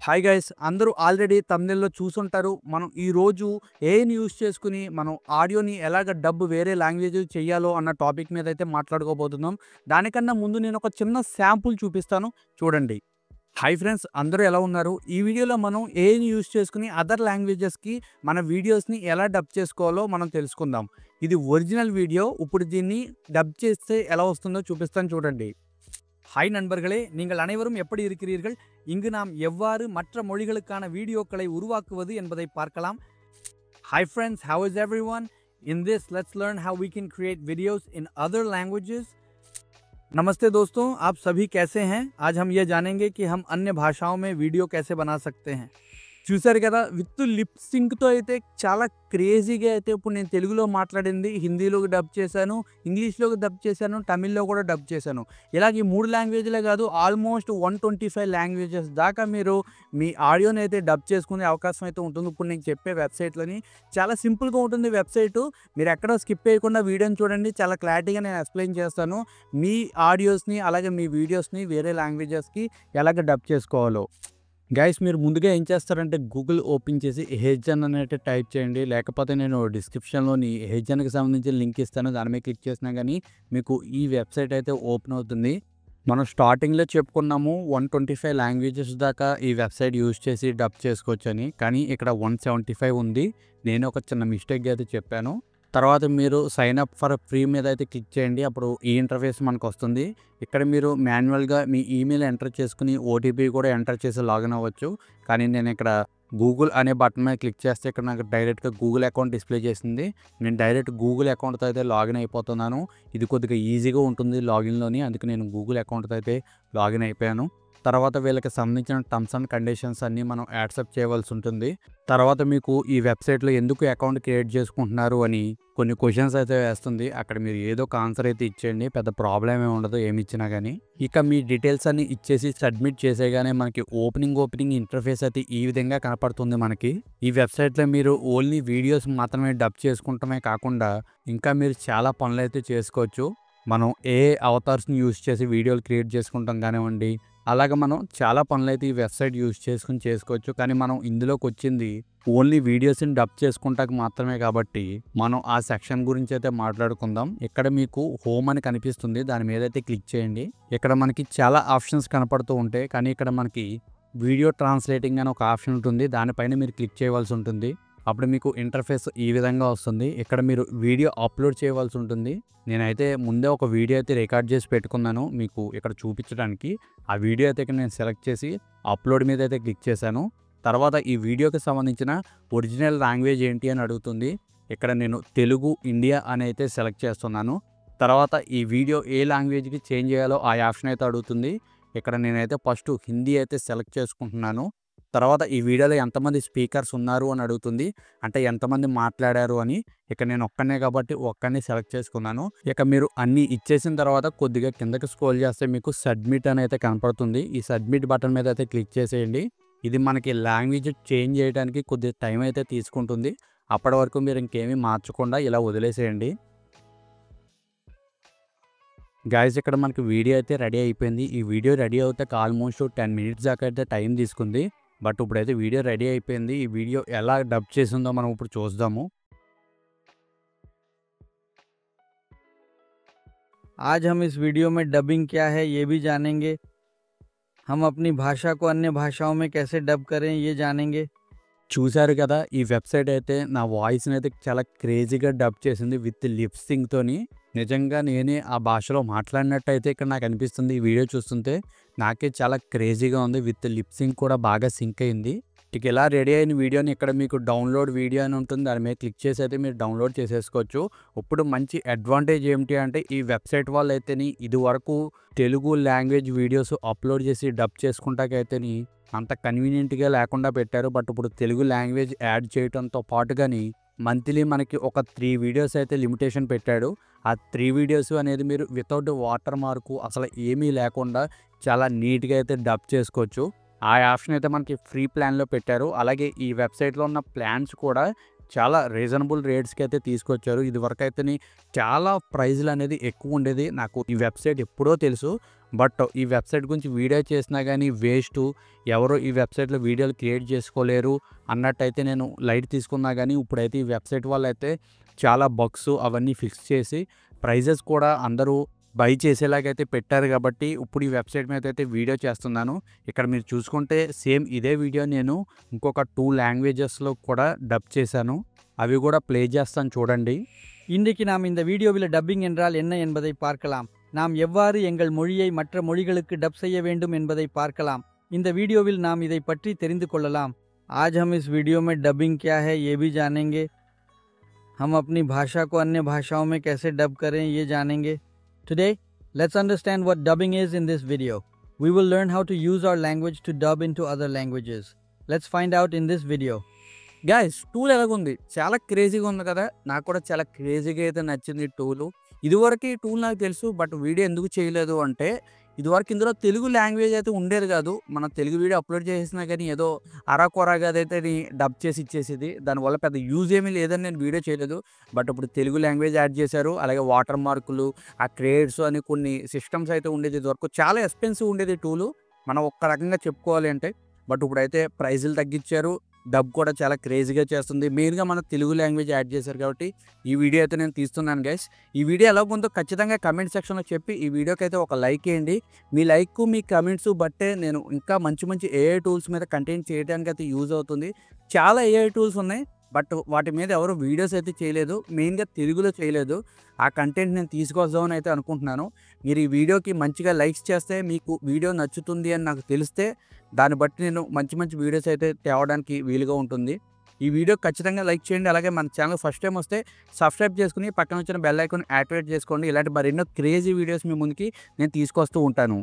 Hi guys, అందరూ already థంబ్‌నెయిల్‌లో చూసుంటారు. మనం ఈరోజు ఏఐని యూజ్ చేసుకొని మనం ఆడియోని ఎలాగ డబ్ వేరే లాంగ్వేజ్ చేయాలో అన్న టాపిక్ మీద అయితే మాట్లాడుకోబోతున్నాం. దానికన్నా ముందు నేను ఒక చిన్న శాంపుల్ చూపిస్తాను, చూడండి. హాయ్ ఫ్రెండ్స్, అందరూ ఎలా ఉన్నారు? ఈ వీడియోలో మనం ఏఐని యూజ్ చేసుకొని అదర్ లాంగ్వేజెస్‌కి మన వీడియోస్‌ని ఎలా డబ్ చేసుకోవాలో మనం తెలుసుకుందాం. ఇది ఒరిజినల్ వీడియో. ఇప్పుడు దీన్ని డబ్ చేస్తే ఎలా వస్తుందో చూపిస్తాను, చూడండి. ஹாய் நண்பர்களே, நீங்கள் அனைவரும் எப்படி இருக்கிறீர்கள்? இங்கு நாம் எவ்வாறு மற்ற மொழிகளுக்கான வீடியோக்களை உருவாக்குவது என்பதை பார்க்கலாம். Hi friends, how is everyone? In this, let's learn how we can create videos in other languages. नमस्ते दोस्तों, आप सभी कैसे हैं? आज हम ये जानेंगे कि हम अन्य भाषाओं में वीडियो कैसे बना सकते हैं. చూసారు కదా, విత్ లిప్ సింక్తో అయితే చాలా క్రేజీగా అయితే ఇప్పుడు నేను తెలుగులో మాట్లాడింది హిందీలోకి డబ్ చేశాను, ఇంగ్లీష్లోకి డబ్ చేశాను, తమిళ్లో కూడా డబ్ చేశాను. ఇలాగ ఈ 3 లాంగ్వేజ్లే కాదు, ఆల్మోస్ట్ 125 లాంగ్వేజెస్ దాకా మీరు మీ ఆడియోని అయితే డబ్ చేసుకునే అవకాశం అయితే ఉంటుంది. ఇప్పుడు నేను చెప్పే వెబ్సైట్లోని చాలా సింపుల్గా ఉంటుంది వెబ్సైటు. మీరు ఎక్కడ స్కిప్ చేయకుండా వీడియోని చూడండి, చాలా క్లారిటీగా నేను ఎక్స్ప్లెయిన్ చేస్తాను మీ ఆడియోస్ని అలాగే మీ వీడియోస్ని వేరే లాంగ్వేజెస్కి ఎలాగ డబ్ చేసుకోవాలో. గైస్, మీరు ముందుగా ఏం చేస్తారంటే గూగుల్ ఓపెన్ చేసి హెజన్ అనేది టైప్ చేయండి. లేకపోతే నేను డిస్క్రిప్షన్లోని హెజన్కి సంబంధించిన లింక్ ఇస్తాను, దాని మీద క్లిక్ చేసినా కానీ మీకు ఈ వెబ్సైట్ అయితే ఓపెన్ అవుతుంది. మనం స్టార్టింగ్లో చెప్పుకున్నాము 125 లాంగ్వేజెస్ దాకా ఈ వెబ్సైట్ యూజ్ చేసి డబ్ చేసుకోవచ్చు అని. కానీ ఇక్కడ 175 ఉంది. నేను ఒక చిన్న మిస్టేక్ అయితే చెప్పాను. తర్వాత మీరు సైన్ అప్ ఫర్ ఫ్రీ మీద అయితే క్లిక్ చేయండి. అప్పుడు ఈ ఇంటర్ఫేస్ మనకు వస్తుంది. ఇక్కడ మీరు మాన్యువల్గా మీ ఈమెయిల్ ఎంటర్ చేసుకుని ఓటీపీ కూడా ఎంటర్ చేసి లాగిన్ అవ్వచ్చు. కానీ నేను ఇక్కడ గూగుల్ అనే బటన్ మీద క్లిక్ చేస్తే ఇక్కడ నాకు డైరెక్ట్గా గూగుల్ అకౌంట్ డిస్ప్లే చేసింది. నేను డైరెక్ట్ గూగుల్ అకౌంట్తో అయితే లాగిన్ అయిపోతున్నాను. ఇది కొద్దిగా ఈజీగా ఉంటుంది లాగిన్లోని, అందుకే నేను గూగుల్ అకౌంట్తో అయితే లాగిన్ అయిపోయాను. తర్వాత వీళ్ళకి సంబంధించిన టర్మ్స్ అండ్ కండిషన్స్ అన్నీ మనం యాక్సెప్ట్ చేయవలసి ఉంటుంది. తర్వాత మీకు ఈ వెబ్సైట్లో ఎందుకు అకౌంట్ క్రియేట్ చేసుకుంటున్నారు అని కొన్ని క్వశ్చన్స్ అయితే వేస్తుంది. అక్కడ మీరు ఏదో ఒక ఆన్సర్ అయితే ఇచ్చేయండి, పెద్ద ప్రాబ్లం ఏమి ఉండదు ఏమి ఇచ్చినా కానీ. ఇక మీ డీటెయిల్స్ అన్ని ఇచ్చేసి సబ్మిట్ చేసేగానే మనకి ఓపెనింగ్ ఇంటర్ఫేస్ అయితే ఈ విధంగా కనపడుతుంది మనకి. ఈ వెబ్సైట్లో మీరు ఓన్లీ వీడియోస్ మాత్రమే డబ్ చేసుకుంటమే కాకుండా ఇంకా మీరు చాలా పనులు అయితే చేసుకోవచ్చు. మనం ఏ అవతార్స్ని యూజ్ చేసి వీడియోలు క్రియేట్ చేసుకుంటాం కానివ్వండి, అలాగే మనం చాలా పనులు అయితే ఈ వెబ్సైట్ యూజ్ చేసుకుని చేసుకోవచ్చు. కానీ మనం ఇందులోకి వచ్చింది ఓన్లీ వీడియోస్ని డబ్ చేసుకుంటాక మాత్రమే కాబట్టి మనం ఆ సెక్షన్ గురించి అయితే మాట్లాడుకుందాం. ఇక్కడ మీకు హోమ్ అని కనిపిస్తుంది, దాని మీద అయితే క్లిక్ చేయండి. ఇక్కడ మనకి చాలా ఆప్షన్స్ కనపడుతూ ఉంటాయి, కానీ ఇక్కడ మనకి వీడియో ట్రాన్స్లేటింగ్ అని ఒక ఆప్షన్ ఉంటుంది, దానిపైన మీరు క్లిక్ చేయవలసి ఉంటుంది. అప్పుడు మీకు ఇంటర్ఫేస్ ఈ విధంగా వస్తుంది. ఇక్కడ మీరు వీడియో అప్లోడ్ చేయవలసి ఉంటుంది. నేనైతే ముందే ఒక వీడియో అయితే రికార్డ్ చేసి పెట్టుకున్నాను మీకు ఇక్కడ చూపించడానికి. ఆ వీడియో అయితే ఇక్కడ నేను సెలెక్ట్ చేసి అప్లోడ్ మీద అయితే క్లిక్ చేశాను. తర్వాత ఈ వీడియోకి సంబంధించిన ఒరిజినల్ లాంగ్వేజ్ ఏంటి అని అడుగుతుంది. ఇక్కడ నేను తెలుగు ఇండియా అని అయితే సెలెక్ట్ చేస్తున్నాను. తర్వాత ఈ వీడియో ఏ లాంగ్వేజ్కి చేంజ్ చేయాలో ఆ ఆప్షన్ అయితే అడుగుతుంది. ఇక్కడ నేనైతే ఫస్ట్ హిందీ అయితే సెలెక్ట్ చేసుకుంటున్నాను. తర్వాత ఈ వీడియోలో ఎంతమంది స్పీకర్స్ ఉన్నారు అని అడుగుతుంది, అంటే ఎంతమంది మాట్లాడారు అని. ఇక నేను ఒక్కనే కాబట్టి ఒక్కనే సెలెక్ట్ చేసుకున్నాను. ఇక మీరు అన్నీ ఇచ్చేసిన తర్వాత కొద్దిగా కిందకి స్క్రోల్ చేస్తే మీకు సబ్మిట్ అని అయితే కనపడుతుంది. ఈ సబ్మిట్ బటన్ మీద అయితే క్లిక్ చేసేయండి. ఇది మనకి లాంగ్వేజ్ చేంజ్ చేయడానికి కొద్దిగా టైం అయితే తీసుకుంటుంది. అప్పటి వరకు మీరు ఇంకేమీ మార్చకుండా ఇలా వదిలేసేయండి. గైస్, ఇక్కడ మనకి వీడియో అయితే రెడీ అయిపోయింది. ఈ వీడియో రెడీ అవుతే ఆల్మోస్ట్ 10 మినిట్స్ దాకా అయితే టైం తీసుకుంది. బట్ ఇప్పుడైతే వీడియో రెడీ అయిపోయింది. ఈ వీడియో ఎలా డబ్ చేసిందో మనం ఇప్పుడు చూద్దాము. आज हम इस वीडियो में डबिंग क्या है ये भी जानेंगे. हम अपनी भाषा को अन्य भाषाओं में कैसे डब करें ये जानेंगे. చూశారు కదా, ఈ వెబ్సైట్ అయితే నా వాయిస్ని అయితే చాలా క్రేజీగా డబ్ చేసింది విత్ లిప్ సింక్తోని. నిజంగా నేనే ఆ భాషలో మాట్లాడినట్టు అయితే ఇక్కడ నాకు అనిపిస్తుంది. ఈ వీడియో చూస్తుంటే నాకే చాలా క్రేజీగా ఉంది. విత్ లిప్ సింక్ కూడా బాగా సింక్ అయింది. ఇక ఇలా రెడీ అయిన వీడియోని ఇక్కడ మీకు డౌన్లోడ్ వీడియో అని ఉంటుంది, దాని మీద క్లిక్ చేసి అయితే మీరు డౌన్లోడ్ చేసేసుకోవచ్చు. ఇప్పుడు మంచి అడ్వాంటేజ్ ఏమిటి అంటే ఈ వెబ్సైట్ వాళ్ళు అయితేని ఇది వరకు తెలుగు లాంగ్వేజ్ వీడియోస్ అప్లోడ్ చేసి డబ్ చేసుకుంటాకైతేని అంత కన్వీనియంట్గా లేకుండా పెట్టారు. బట్ ఇప్పుడు తెలుగు లాంగ్వేజ్ యాడ్ చేయడంతో పాటుగాని మంత్లీ మనకి ఒక 3 వీడియోస్ అయితే లిమిటేషన్ పెట్టాడు. ఆ 3 వీడియోస్ అనేది మీరు వితౌట్ వాటర్ మార్కు అసలు ఏమీ లేకుండా చాలా నీట్గా అయితే డబ్ చేసుకోవచ్చు. ఆ ఆప్షన్ అయితే మనకి ఫ్రీ ప్లాన్లో పెట్టారు. అలాగే ఈ వెబ్సైట్లో ఉన్న ప్లాన్స్ కూడా చాలా రీజనబుల్ రేట్స్కి అయితే తీసుకొచ్చారు. ఇది వరకు అయితే చాలా ప్రైజ్లు అనేది ఎక్కువ ఉండేది. నాకు ఈ వెబ్సైట్ ఎప్పుడో తెలుసు, బట్ ఈ వెబ్సైట్ గురించి వీడియో చేసినా కానీ వేస్టు, ఎవరు ఈ వెబ్సైట్లో వీడియోలు క్రియేట్ చేసుకోలేరు అన్నట్టయితే నేను లైట్ తీసుకున్నా కానీ ఇప్పుడైతే ఈ వెబ్సైట్ వాళ్ళైతే చాలా బగ్స్ అవన్నీ ఫిక్స్ చేసి ప్రైజెస్ కూడా అందరూ బై చేసేలాగైతే పెట్టారు కాబట్టి ఇప్పుడు ఈ వెబ్సైట్ మీద అయితే వీడియో చేస్తున్నాను. ఇక్కడ మీరు చూసుకుంటే సేమ్ ఇదే వీడియో నేను ఇంకొక 2 లాంగ్వేజెస్లో కూడా డబ్ చేశాను. అవి కూడా ప్లే చేస్తాను చూడండి. இன்றைக்கு நாம் இந்த வீடியோவில் டப்பிங் என்றால் என்ன என்பதை பார்க்கலாம். நாம் எவ்வாறு எங்கள் மொழியை மற்ற மொழிகளுக்கு டப் செய்ய வேண்டும் என்பதை பார்க்கலாம். இந்த வீடியோவில் நாம் இதை பற்றி தெரிந்து கொள்ளலாம். आज हम इस वीडियो में डबिंग क्या है ये भी जानेंगे. हम अपनी भाषा को अन्य भाषाओं में कैसे डब करें ये जानेंगे. Today, let's understand what dubbing is in this video. We will learn how to use our language to dub into other languages. Let's find out in this video. Guys tool ఎలాగుంది, చాలా క్రేజీగా ఉంది కదా. నాకు కూడా చాలా క్రేజీగా అయితే నచ్చింది ఈ టూలు. ఇదివరకు ఈ టూల్ నాకు తెలుసు, బట్ వీడియో ఎందుకు చేయలేదు అంటే ఇదివరకు ఇందులో తెలుగు లాంగ్వేజ్ అయితే ఉండేది కాదు. మనం తెలుగు వీడియో అప్లోడ్ చేసినా కానీ ఏదో అరాకొరాగా అయితే డబ్ చేసి ఇచ్చేసేది. దానివల్ల పెద్ద యూజ్ ఏమీ లేదని నేను వీడియో చేయలేదు. బట్ ఇప్పుడు తెలుగు లాంగ్వేజ్ యాడ్ చేశారు. అలాగే వాటర్ మార్కులు, ఆ క్రేడ్స్ అని కొన్ని సిస్టమ్స్ అయితే ఉండేది. ఇదివరకు చాలా ఎక్స్పెన్సివ్ ఉండేది టూలు మనం ఒక్క రకంగా చెప్పుకోవాలి అంటే. బట్ ఇప్పుడైతే ప్రైజులు తగ్గించారు, డబ్ కూడా చాలా క్రేజీగా చేస్తుంది. మెయిన్గా మన తెలుగు లాంగ్వేజ్ యాడ్ చేశారు కాబట్టి ఈ వీడియో అయితే నేను తీస్తున్నాను గైస్. ఈ వీడియో ఎలా ఉందో ఖచ్చితంగా కమెంట్ సెక్షన్లో చెప్పి ఈ వీడియోకి అయితే ఒక లైక్ వేయండి. మీ లైక్ మీ కమెంట్స్ బట్టే నేను ఇంకా మంచి మంచి ఏఐ టూల్స్ మీద కంటెంట్ చేయడానికి అయితే యూజ్ అవుతుంది. చాలా ఏఐ టూల్స్ ఉన్నాయి, బట్ వాటి మీద ఎవరు వీడియోస్ అయితే చేయలేదు, మెయిన్గా తెలుగులో చేయలేదు. ఆ కంటెంట్ నేను తీసుకొద్దామని అయితే అనుకుంటున్నాను. మీరు ఈ వీడియోకి మంచిగా లైక్స్ చేస్తే మీకు వీడియో నచ్చుతుంది అని నాకు తెలిస్తే దాన్ని బట్టి నేను మంచి మంచి వీడియోస్ అయితే తేవడానికి వీలుగా ఉంటుంది. ఈ వీడియో ఖచ్చితంగా లైక్ చేయండి. అలాగే మన ఛానల్ ఫస్ట్ టైం వస్తే సబ్స్క్రైబ్ చేసుకుని పక్కన వచ్చిన బెల్ ఐకాన్ యాక్టివేట్ చేసుకోండి. ఇలాంటి మరెన్నో క్రేజీ వీడియోస్ మీ ముందుకి నేను తీసుకొస్తూ ఉంటాను.